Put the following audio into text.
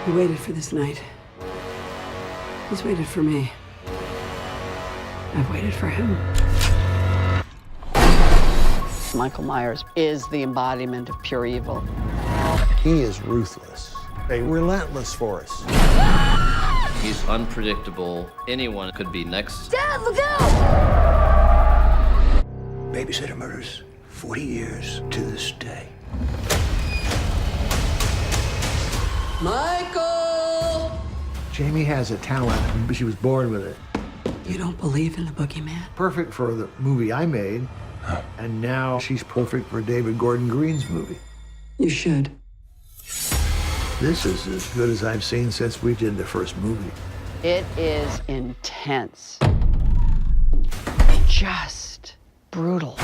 He waited for this night. He's waited for me. I've waited for him. Michael Myers is the embodiment of pure evil. He is ruthless, a relentless force. He's unpredictable. Anyone could be next. Dad, look out! Babysitter murders, 40 years to this day. Michael! Jamie has a talent, but she was born with it. You don't believe in the boogeyman? Perfect for the movie I made, and now she's perfect for David Gordon Green's movie. You should. This is as good as I've seen since we did the first movie. It is intense. Just brutal.